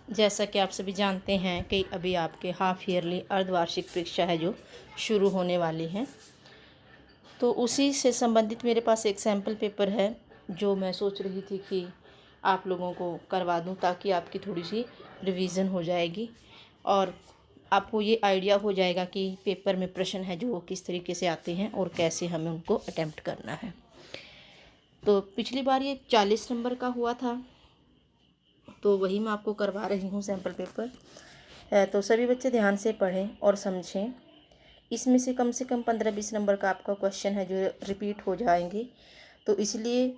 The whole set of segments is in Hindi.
जैसा कि आप सभी जानते हैं कि अभी आपके हाफ ईयरली अर्धवार्षिक परीक्षा है जो शुरू होने वाली है, तो उसी से संबंधित मेरे पास एक सैम्पल पेपर है जो मैं सोच रही थी कि आप लोगों को करवा दूं, ताकि आपकी थोड़ी सी रिवीजन हो जाएगी और आपको ये आइडिया हो जाएगा कि पेपर में प्रश्न है जो वो किस तरीके से आते हैं और कैसे हमें उनको अटेम्प्ट करना है। तो पिछली बार ये 40 नंबर का हुआ था, तो वही मैं आपको करवा रही हूँ सैम्पल पेपर। तो सभी बच्चे ध्यान से पढ़ें और समझें। इसमें से कम 15-20 नंबर का आपका क्वेश्चन है जो रिपीट हो जाएंगे, तो इसलिए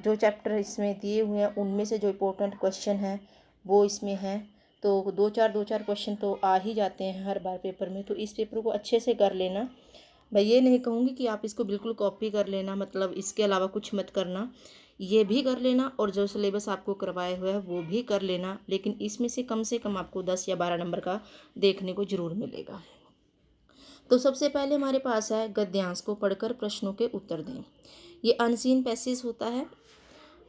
जो चैप्टर इसमें दिए हुए हैं उनमें से जो इम्पोर्टेंट क्वेश्चन है वो इसमें है। तो दो चार क्वेश्चन तो आ ही जाते हैं हर बार पेपर में, तो इस पेपर को अच्छे से कर लेना। मैं ये नहीं कहूँगी कि आप इसको बिल्कुल कॉपी कर लेना, मतलब इसके अलावा कुछ मत करना, ये भी कर लेना और जो सिलेबस आपको करवाए हुए है वो भी कर लेना, लेकिन इसमें से कम आपको 10 या 12 नंबर का देखने को ज़रूर मिलेगा। तो सबसे पहले हमारे पास है गद्यांश को पढ़कर प्रश्नों के उत्तर दें। ये अनसीन पैसेज होता है,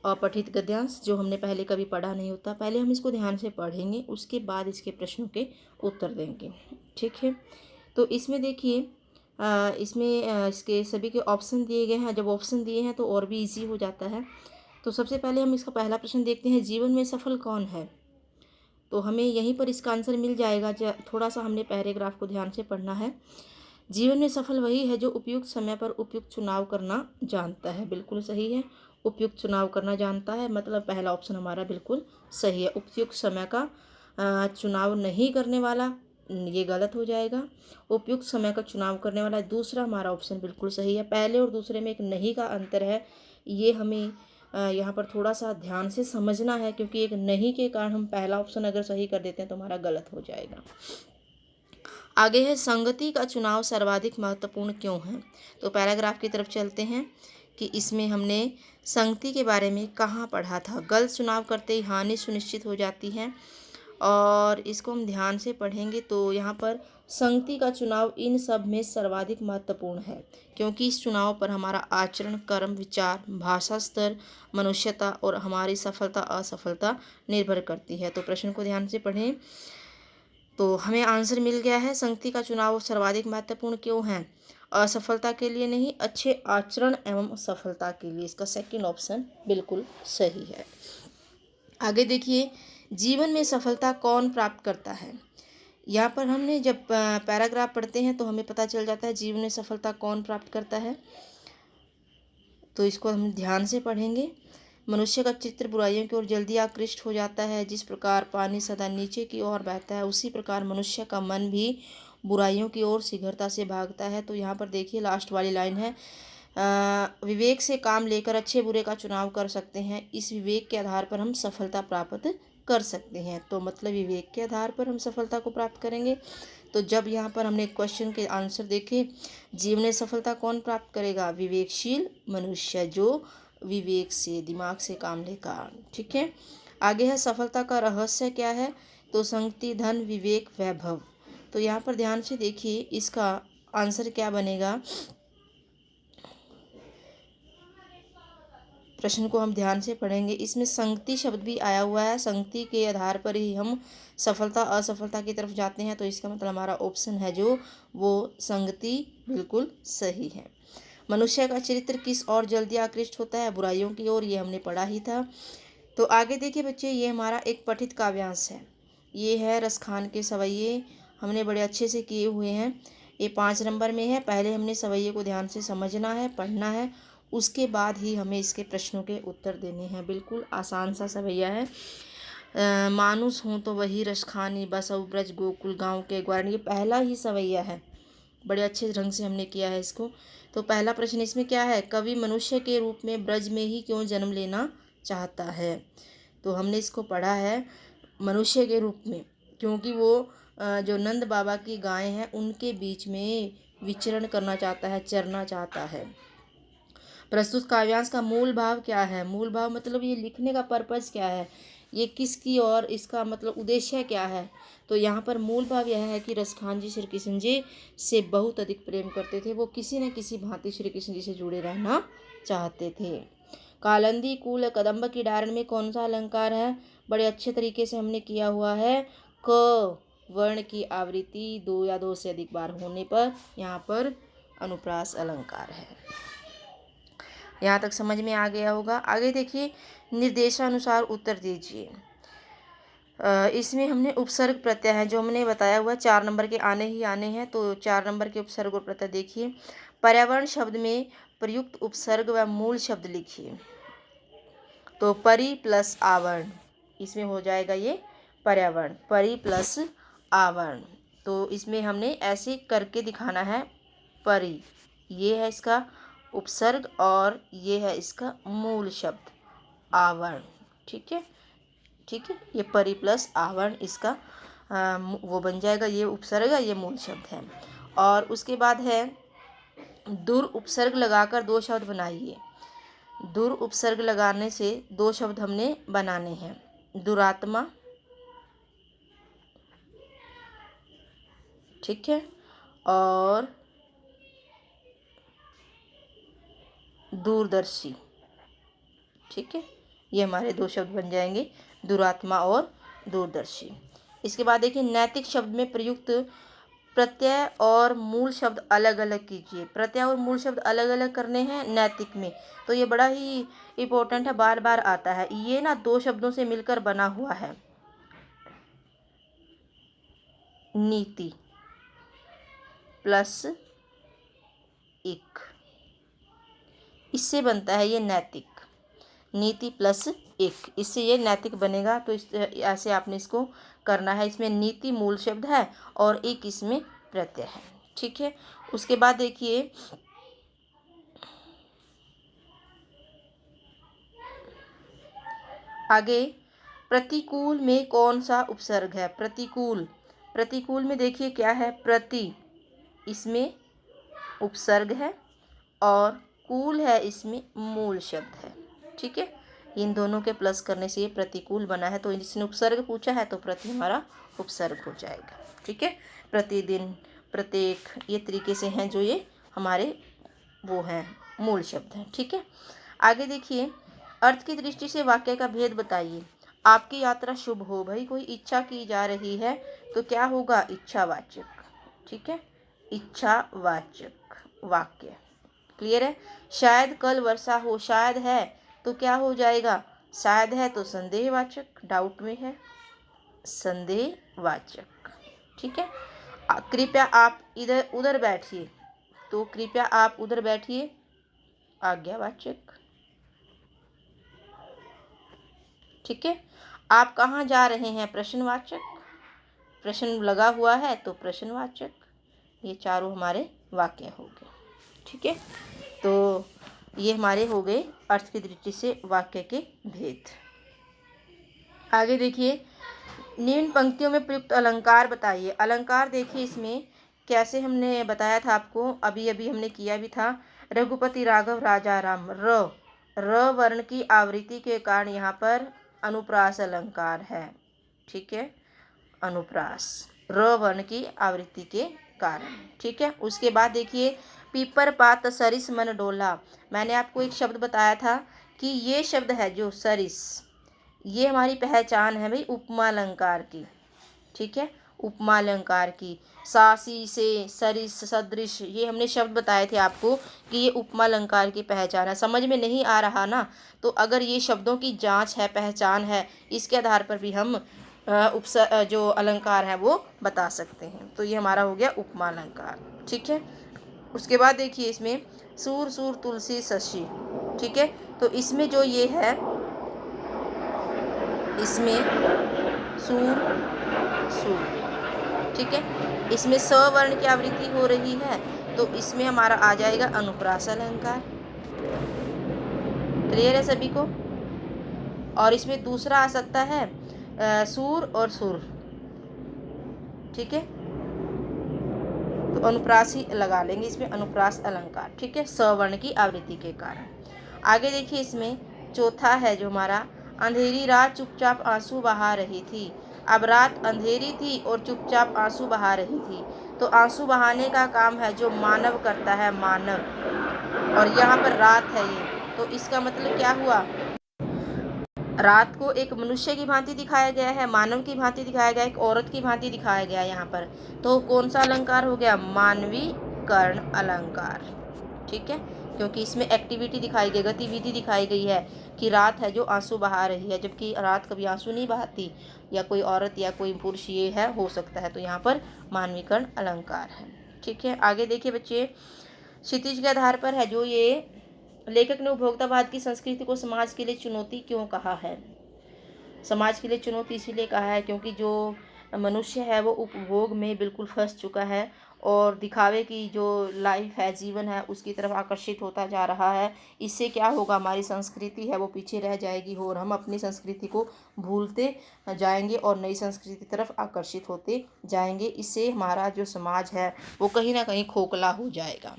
अपठित गद्यांश, जो हमने पहले कभी पढ़ा नहीं होता। पहले हम इसको ध्यान से पढ़ेंगे, उसके बाद इसके प्रश्नों के उत्तर देंगे, ठीक है। तो इसमें देखिए, इसमें इसके सभी के ऑप्शन दिए गए हैं। जब ऑप्शन दिए हैं तो और भी इजी हो जाता है। तो सबसे पहले हम इसका पहला प्रश्न देखते हैं, जीवन में सफल कौन है। तो हमें यहीं पर इसका आंसर मिल जाएगा। थोड़ा सा हमने पैराग्राफ को ध्यान से पढ़ना है। जीवन में सफल वही है जो उपयुक्त समय पर उपयुक्त चुनाव करना जानता है। बिल्कुल सही है, उपयुक्त चुनाव करना जानता है, मतलब पहला ऑप्शन हमारा बिल्कुल सही है। उपयुक्त समय का चुनाव नहीं करने वाला, ये गलत हो जाएगा। उपयुक्त समय का चुनाव करने वाला दूसरा हमारा ऑप्शन बिल्कुल सही है। पहले और दूसरे में एक नहीं का अंतर है, ये हमें यहाँ पर थोड़ा सा ध्यान से समझना है, क्योंकि एक नहीं के कारण हम पहला ऑप्शन अगर सही कर देते हैं तो हमारा गलत हो जाएगा। आगे है, संगति का चुनाव सर्वाधिक महत्वपूर्ण क्यों है। तो पैराग्राफ की तरफ चलते हैं कि इसमें हमने संगति के बारे में कहाँ पढ़ा था। गलत चुनाव करते ही हानि सुनिश्चित हो जाती है, और इसको हम ध्यान से पढ़ेंगे तो यहाँ पर संगति का चुनाव इन सब में सर्वाधिक महत्वपूर्ण है, क्योंकि इस चुनाव पर हमारा आचरण, कर्म, विचार, भाषा स्तर, मनुष्यता और हमारी सफलता असफलता निर्भर करती है। तो प्रश्न को ध्यान से पढ़ें। तो हमें आंसर मिल गया है, संगति का चुनाव सर्वाधिक महत्वपूर्ण क्यों है। असफलता के लिए नहीं, अच्छे आचरण एवं सफलता के लिए। इसका सेकंड ऑप्शन बिल्कुल सही है। आगे देखिए, जीवन में सफलता कौन प्राप्त करता है। यहाँ पर हमने जब पैराग्राफ पढ़ते हैं तो हमें पता चल जाता है जीवन में सफलता कौन प्राप्त करता है। तो इसको हम ध्यान से पढ़ेंगे। मनुष्य का चित्र बुराइयों की ओर जल्दी आकृष्ट हो जाता है। जिस प्रकार पानी सदा नीचे की ओर बहता है, उसी प्रकार मनुष्य का मन भी बुराइयों की ओर शीघ्रता से भागता है। तो यहाँ पर देखिए लास्ट वाली लाइन है, विवेक से काम लेकर अच्छे बुरे का चुनाव कर सकते हैं। इस विवेक के आधार पर हम सफलता प्राप्त कर सकते हैं। तो मतलब विवेक के आधार पर हम सफलता को प्राप्त करेंगे। तो जब यहाँ पर हमने क्वेश्चन के आंसर देखे, जीवन में सफलता कौन प्राप्त करेगा, विवेकशील मनुष्य, जो विवेक से, दिमाग से काम लेगा, ठीक है। आगे है, सफलता का रहस्य क्या है। तो संगति, धन, विवेक, वैभव। तो यहाँ पर ध्यान से देखिए, इसका आंसर क्या बनेगा। प्रश्न को हम ध्यान से पढ़ेंगे। इसमें संगति शब्द भी आया हुआ है, संगति के आधार पर ही हम सफलता असफलता की तरफ जाते हैं। तो इसका मतलब हमारा ऑप्शन है जो वो संगति बिल्कुल सही है। मनुष्य का चरित्र किस ओर जल्दी आकृष्ट होता है, बुराइयों की ओर, ये हमने पढ़ा ही था। तो आगे देखिए बच्चे, ये हमारा एक पठित काव्यांश है। ये है रसखान के सवैये, हमने बड़े अच्छे से किए हुए हैं। ये 5 नंबर में है। पहले हमने सवैये को ध्यान से समझना है, पढ़ना है, उसके बाद ही हमें इसके प्रश्नों के उत्तर देने हैं। बिल्कुल आसान सा सवैया है। मानुस हूँ तो वही रसखानी, बसउ ब्रज गोकुल गाँव के ग्वारण। ये पहला ही सवैया है, बड़े अच्छे ढंग से हमने किया है इसको। तो पहला प्रश्न इसमें क्या है, कवि मनुष्य के रूप में ब्रज में ही क्यों जन्म लेना चाहता है। तो हमने इसको पढ़ा है मनुष्य के रूप में, क्योंकि वो जो नंद बाबा की गाय हैं उनके बीच में विचरण करना चाहता है, चरना चाहता है। प्रस्तुत काव्यांश का मूल भाव क्या है। मूल भाव मतलब ये लिखने का पर्पज़ क्या है, ये किसकी और इसका मतलब उद्देश्य क्या है। तो यहाँ पर मूल भाव यह है कि रसखान जी श्री कृष्ण जी से बहुत अधिक प्रेम करते थे। वो किसी न किसी भांति श्री कृष्ण जी से जुड़े रहना चाहते थे। कालंदी, कूल, कदम्ब की डारण में कौन सा अलंकार है। बड़े अच्छे तरीके से हमने किया हुआ है। क वर्ण की आवृत्ति 2 या 2 से अधिक बार होने पर यहाँ पर अनुप्रास अलंकार है। यहाँ तक समझ में आ गया होगा। आगे देखिए, निर्देशानुसार उत्तर दीजिए। इसमें हमने उपसर्ग प्रत्यय है जो हमने बताया हुआ 4 नंबर के आने ही आने हैं। तो 4 नंबर के उपसर्ग और प्रत्यय देखिए। पर्यावरण शब्द में प्रयुक्त उपसर्ग व मूल शब्द लिखिए। तो परि प्लस आवरण, इसमें हो जाएगा ये पर्यावरण, परि प्लस आवरण। तो इसमें हमने ऐसे करके दिखाना है। परि, ये है इसका उपसर्ग और ये है इसका मूल शब्द आवरण। ठीक है, ठीक है, ये परि प्लस आवरण इसका वो बन जाएगा, ये उपसर्ग है, ये मूल शब्द है। और उसके बाद है दुर उपसर्ग लगाकर 2 शब्द बनाइए। दुर उपसर्ग लगाने से 2 शब्द हमने बनाने हैं। दुरात्मा, ठीक है, और दूरदर्शी। ठीक है, ये हमारे 2 शब्द बन जाएंगे, दुरात्मा और दूरदर्शी। इसके बाद देखिए, नैतिक शब्द में प्रयुक्त प्रत्यय और मूल शब्द अलग अलग कीजिए। प्रत्यय और मूल शब्द अलग अलग करने हैं नैतिक में, तो ये बड़ा ही इम्पोर्टेंट है, बार बार आता है। ये ना 2 शब्दों से मिलकर बना हुआ है। नीति प्लस इक, इससे बनता है ये नैतिक। नीति प्लस एक, इससे ये नैतिक बनेगा। तो इस ऐसे आपने इसको करना है। इसमें नीति मूल शब्द है और एक इसमें प्रत्यय है। ठीक है, उसके बाद देखिए, आगे प्रतिकूल में कौन सा उपसर्ग है। प्रतिकूल, प्रतिकूल में देखिए क्या है, प्रति, इसमें उपसर्ग है और कूल है, इसमें मूल शब्द है। ठीक है, इन दोनों के प्लस करने से ये प्रतिकूल बना है। तो इसने उपसर्ग पूछा है तो प्रति हमारा उपसर्ग हो जाएगा। ठीक है, प्रतिदिन, प्रत्येक, ये तरीके से हैं जो ये हमारे वो हैं मूल शब्द हैं। ठीक है, आगे देखिए, अर्थ की दृष्टि से वाक्य का भेद बताइए। आपकी यात्रा शुभ हो। भाई कोई इच्छा की जा रही है तो क्या होगा, इच्छावाचक। ठीक है, इच्छावाचक वाक्य। क्लियर है। शायद कल वर्षा हो, शायद है तो क्या हो जाएगा, शायद है तो संदेहवाचक, डाउट में है, संदेहवाचक। ठीक है, कृपया आप इधर उधर बैठिए, तो कृपया आप उधर बैठिए, आज्ञावाचक। ठीक है, आप कहाँ जा रहे हैं, प्रश्नवाचक, प्रश्न लगा हुआ है तो प्रश्नवाचक। ये चारों हमारे वाक्य हो गए। ठीक है, तो ये हमारे हो गए अर्थ की दृष्टि से वाक्य के भेद। आगे देखिए, निम्न पंक्तियों में प्रयुक्त अलंकार बताइए। अलंकार देखिए, इसमें कैसे हमने बताया था आपको, अभी अभी हमने किया भी था। रघुपति राघव राजा राम, र वर्ण की आवृत्ति के कारण यहाँ पर अनुप्रास अलंकार है। ठीक है, अनुप्रास र वर्ण की आवृत्ति के कारण। ठीक है, उसके बाद देखिए, पीपर पात सरिस मन डोला। मैंने आपको एक शब्द बताया था कि ये शब्द है जो सरिस, ये हमारी पहचान है भाई उपमा अलंकार की। ठीक है, उपमा अलंकार की। सासी से, सरिस, सदृश, ये हमने शब्द बताए थे आपको कि ये उपमा अलंकार की पहचान है। समझ में नहीं आ रहा ना, तो अगर ये शब्दों की जांच है, पहचान है, इसके आधार पर भी हम जो अलंकार है वो बता सकते हैं। तो ये हमारा हो गया उपमा अलंकार। ठीक है, उसके बाद देखिए, इसमें सूर सूर तुलसी शशि। ठीक है, तो इसमें जो ये है, इसमें सूर सूर, ठीक है, इसमें स वर्ण की आवृत्ति हो रही है तो इसमें हमारा आ जाएगा अनुप्रास अलंकार। क्लियर है सभी को। और इसमें दूसरा आ सकता है सूर और सुर। ठीक है, तो अनुप्रास ही लगा लेंगे इसमें, अनुप्रास अलंकार। ठीक है, स वर्ण की आवृत्ति के कारण। आगे देखिए, इसमें चौथा है जो हमारा, अंधेरी रात चुपचाप आंसू बहा रही थी। अब रात अंधेरी थी और चुपचाप आंसू बहा रही थी, तो आंसू बहाने का काम है जो मानव करता है, मानव। और यहाँ पर रात है ये, तो इसका मतलब क्या हुआ, रात को एक मनुष्य की भांति दिखाया गया है, मानव की भांति दिखाया गया है, एक औरत की भांति दिखाया गया है यहाँ पर। तो कौन सा अलंकार हो गया? मानवीकरण अलंकार। ठीक है, क्योंकि इसमें एक्टिविटी दिखाई गई, गतिविधि दिखाई गई है कि रात है जो आंसू बहा रही है, जबकि रात कभी आंसू नहीं बहाती, या कोई औरत या कोई पुरुष ये है हो सकता है। तो यहाँ पर मानवीकरण अलंकार है। ठीक है, आगे देखिए बच्चे, क्षितिज के आधार पर है जो ये लेखक ने उपभोक्तावाद की संस्कृति को समाज के लिए चुनौती क्यों कहा है? समाज के लिए चुनौती इसीलिए कहा है क्योंकि जो मनुष्य है वो उपभोग में बिल्कुल फंस चुका है और दिखावे की जो लाइफ है, जीवन है, उसकी तरफ आकर्षित होता जा रहा है। इससे क्या होगा? हमारी संस्कृति है वो पीछे रह जाएगी और हम अपनी संस्कृति को भूलते जाएंगे और नई संस्कृति की तरफ आकर्षित होते जाएंगे। इससे हमारा जो समाज है वो कहीं ना कहीं खोखला हो जाएगा,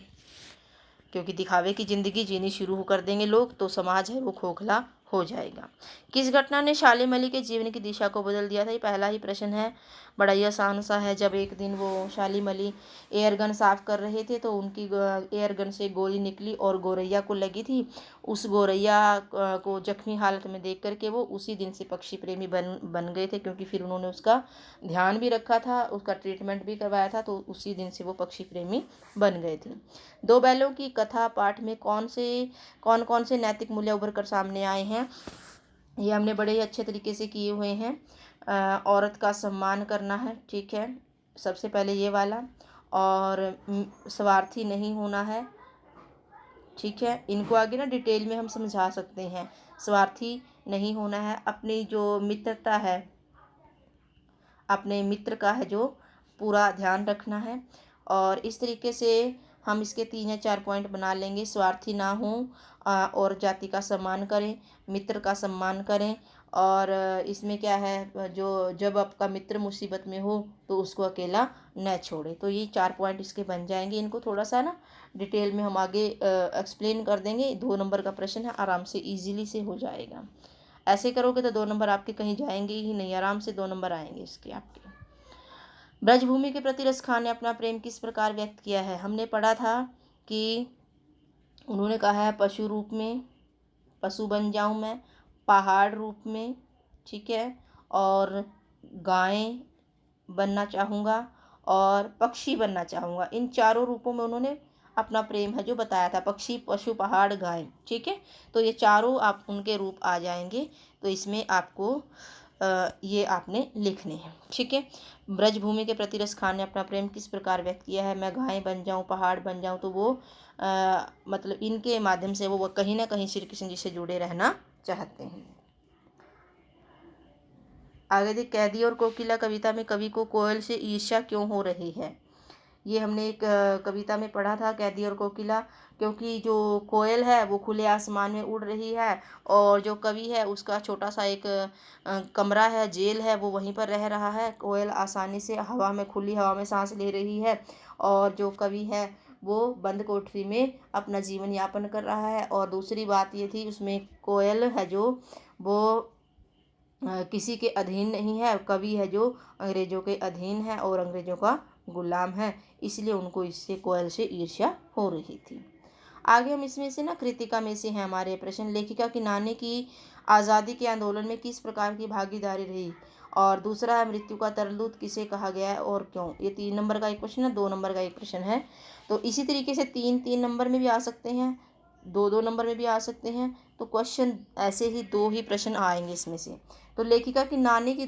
क्योंकि दिखावे की ज़िंदगी जीनी शुरू कर देंगे लोग तो समाज है वो खोखला हो जाएगा। किस घटना ने शालिम अली के जीवन की दिशा को बदल दिया था? ये पहला ही प्रश्न है, बड़ा ही आसान सा है। जब एक दिन वो शालिम अली एयर गन साफ़ कर रहे थे तो उनकी एयर गन से गोली निकली और गोरैया को लगी थी। उस गोरैया को जख्मी हालत में देख करके वो उसी दिन से पक्षी प्रेमी बन गए थे, क्योंकि फिर उन्होंने उसका ध्यान भी रखा था, उसका ट्रीटमेंट भी करवाया था, तो उसी दिन से वो पक्षी प्रेमी बन गए थे। दो बैलों की कथा पाठ में कौन कौन से नैतिक मूल्य उभर कर सामने आए हैं? ये हमने बड़े ही अच्छे तरीके से किए हुए हैं। औरत का सम्मान करना है, ठीक है, सबसे पहले ये वाला, और स्वार्थी नहीं होना है। ठीक है, इनको आगे ना डिटेल में हम समझा सकते हैं। स्वार्थी नहीं होना है, अपनी जो मित्रता है, अपने मित्र का है जो पूरा ध्यान रखना है। और इस तरीके से हम इसके 3 या 4 पॉइंट बना लेंगे। स्वार्थी ना हो और जाति का सम्मान करें, मित्र का सम्मान करें, और इसमें क्या है, जो जब आपका मित्र मुसीबत में हो तो उसको अकेला न छोड़े। तो ये 4 पॉइंट इसके बन जाएंगे। इनको थोड़ा सा ना डिटेल में हम आगे एक्सप्लेन कर देंगे। 2 नंबर का प्रश्न है, आराम से ईजीली से हो जाएगा। ऐसे करोगे तो 2 नंबर आपके कहीं जाएंगे ही नहीं, आराम से 2 नंबर आएंगे इसके आपके। ब्रजभूमि के प्रति रस खान ने अपना प्रेम किस प्रकार व्यक्त किया है? हमने पढ़ा था कि उन्होंने कहा है पशु रूप में, पशु बन जाऊं मैं, पहाड़ रूप में, ठीक है, और गाय बनना चाहूँगा और पक्षी बनना चाहूँगा। इन चारों रूपों में उन्होंने अपना प्रेम है जो बताया था, पक्षी, पशु, पहाड़, गाय। ठीक है, तो ये चारों आप उनके रूप आ जाएंगे। तो इसमें आपको ये आपने लिखने हैं। ठीक है, ब्रजभूमि के प्रति रस खान ने अपना प्रेम किस प्रकार व्यक्त किया है? मैं गाय बन जाऊं, पहाड़ बन जाऊं, तो वो मतलब इनके माध्यम से वो कहीं ना कहीं श्री कृष्ण जी से जुड़े रहना चाहते हैं। आगे देख, कैदी और कोकिला कविता में कवि को कोयल से ईर्ष्या क्यों हो रही है? ये हमने एक कविता में पढ़ा था, कैदी और कोकिला, क्योंकि जो कोयल है वो खुले आसमान में उड़ रही है और जो कवि है उसका छोटा सा एक कमरा है, जेल है, वो वहीं पर रह रहा है। कोयल आसानी से हवा में, खुली हवा में सांस ले रही है और जो कवि है वो बंद कोठरी में अपना जीवन यापन कर रहा है। और दूसरी बात ये थी, उसमें कोयल है जो वो किसी के अधीन नहीं है, कवि है जो अंग्रेज़ों के अधीन है और अंग्रेज़ों का गुलाम है, इसलिए उनको इससे, कोयल से ईर्ष्या हो रही थी। आगे हम इसमें से ना कृतिका में से हैं हमारे प्रश्न। लेखिका किनाने की आज़ादी के आंदोलन में किस प्रकार की भागीदारी रही? और दूसरा है मृत्यु का तरलूत किसे कहा गया है और क्यों? ये 3 नंबर का एक प्रश्न है, 2 नंबर का एक प्रश्न है। तो इसी तरीके से 3-3 नंबर में भी आ सकते हैं, 2-2 नंबर में भी आ सकते हैं। तो क्वेश्चन ऐसे ही 2 ही प्रश्न आएंगे इसमें से। तो लेखिका की नानी की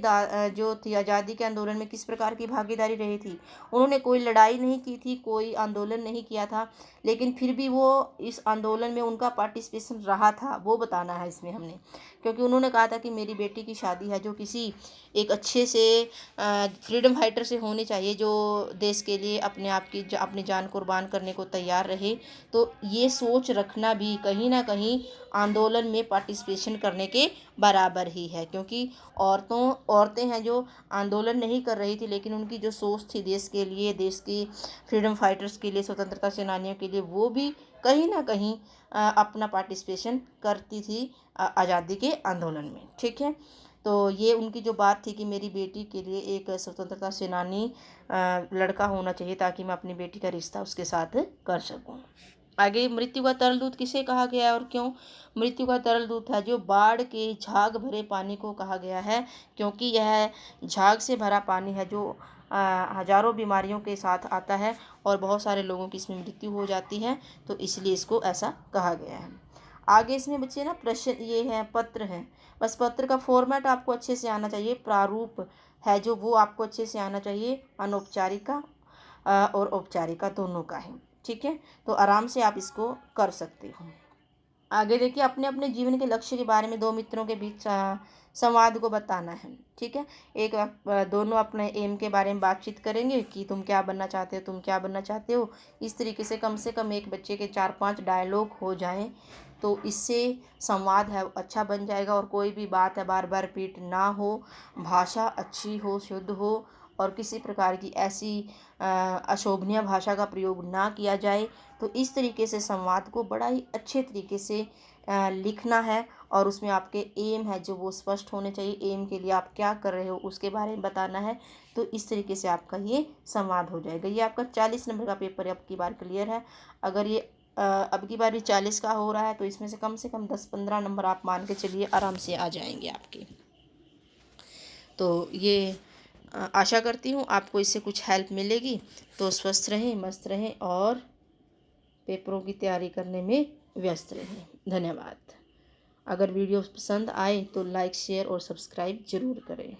जो थी आज़ादी के आंदोलन में किस प्रकार की भागीदारी रही थी? उन्होंने कोई लड़ाई नहीं की थी, कोई आंदोलन नहीं किया था, लेकिन फिर भी वो इस आंदोलन में उनका पार्टिसिपेशन रहा था, वो बताना है इसमें हमने। क्योंकि उन्होंने कहा था कि मेरी बेटी की शादी है जो किसी एक अच्छे से फ्रीडम फाइटर से होनी चाहिए, जो देश के लिए अपने आप की अपनी जान कुर्बान करने को तैयार रहे। तो ये सोच रखना भी कहीं ना कहीं आंदोलन में पार्टिसिपेशन करने के बराबर ही है, क्योंकि औरतें हैं जो आंदोलन नहीं कर रही थी, लेकिन उनकी जो सोच थी देश के लिए, देश की फ्रीडम फाइटर्स के लिए, स्वतंत्रता सेनानियों के लिए, वो भी कहीं ना कहीं अपना पार्टिसिपेशन करती थी आज़ादी के आंदोलन में। ठीक है, तो ये उनकी जो बात थी कि मेरी बेटी के लिए एक स्वतंत्रता सेनानी लड़का होना चाहिए ताकि मैं अपनी बेटी का रिश्ता उसके साथ कर सकूं। आगे मृत्यु का तरल दूत किसे कहा गया है और क्यों? मृत्यु का तरल दूत है जो बाढ़ के झाग भरे पानी को कहा गया है, क्योंकि यह झाग से भरा पानी है जो हजारों बीमारियों के साथ आता है और बहुत सारे लोगों की इसमें मृत्यु हो जाती है, तो इसलिए इसको ऐसा कहा गया है। आगे इसमें बच्चे ना प्रश्न ये है, पत्र है। बस पत्र का फॉर्मेट आपको अच्छे से आना चाहिए, प्रारूप है जो वो आपको अच्छे से आना चाहिए, अनौपचारिका और औपचारिका दोनों का है। ठीक है, तो आराम से आप इसको कर सकते हो। आगे देखिए, अपने अपने जीवन के लक्ष्य के बारे में दो मित्रों के बीच संवाद को बताना है। ठीक है, एक दोनों अपने एम के बारे में बातचीत करेंगे कि तुम क्या बनना चाहते हो, तुम क्या बनना चाहते हो। इस तरीके से कम एक बच्चे के 4-5 डायलॉग हो जाएं, तो इससे संवाद है अच्छा बन जाएगा और कोई भी बात है बार बार रिपीट ना हो, भाषा अच्छी हो, शुद्ध हो और किसी प्रकार की ऐसी अशोभनीय भाषा का प्रयोग ना किया जाए। तो इस तरीके से संवाद को बड़ा ही अच्छे तरीके से लिखना है और उसमें आपके एम है जो वो स्पष्ट होने चाहिए। एम के लिए आप क्या कर रहे हो उसके बारे में बताना है। तो इस तरीके से आपका ये संवाद हो जाएगा। ये आपका 40 नंबर का पेपर अब की बार क्लियर है। अगर ये अब की बार भी 40 का हो रहा है तो इसमें से कम 10-15 नंबर आप मान के चलिए आराम से आ जाएंगे आपके। तो ये आशा करती हूँ आपको इससे कुछ हेल्प मिलेगी। तो स्वस्थ रहें, मस्त रहें और पेपरों की तैयारी करने में व्यस्त रहें। धन्यवाद। अगर वीडियो पसंद आए तो लाइक, शेयर और सब्सक्राइब ज़रूर करें।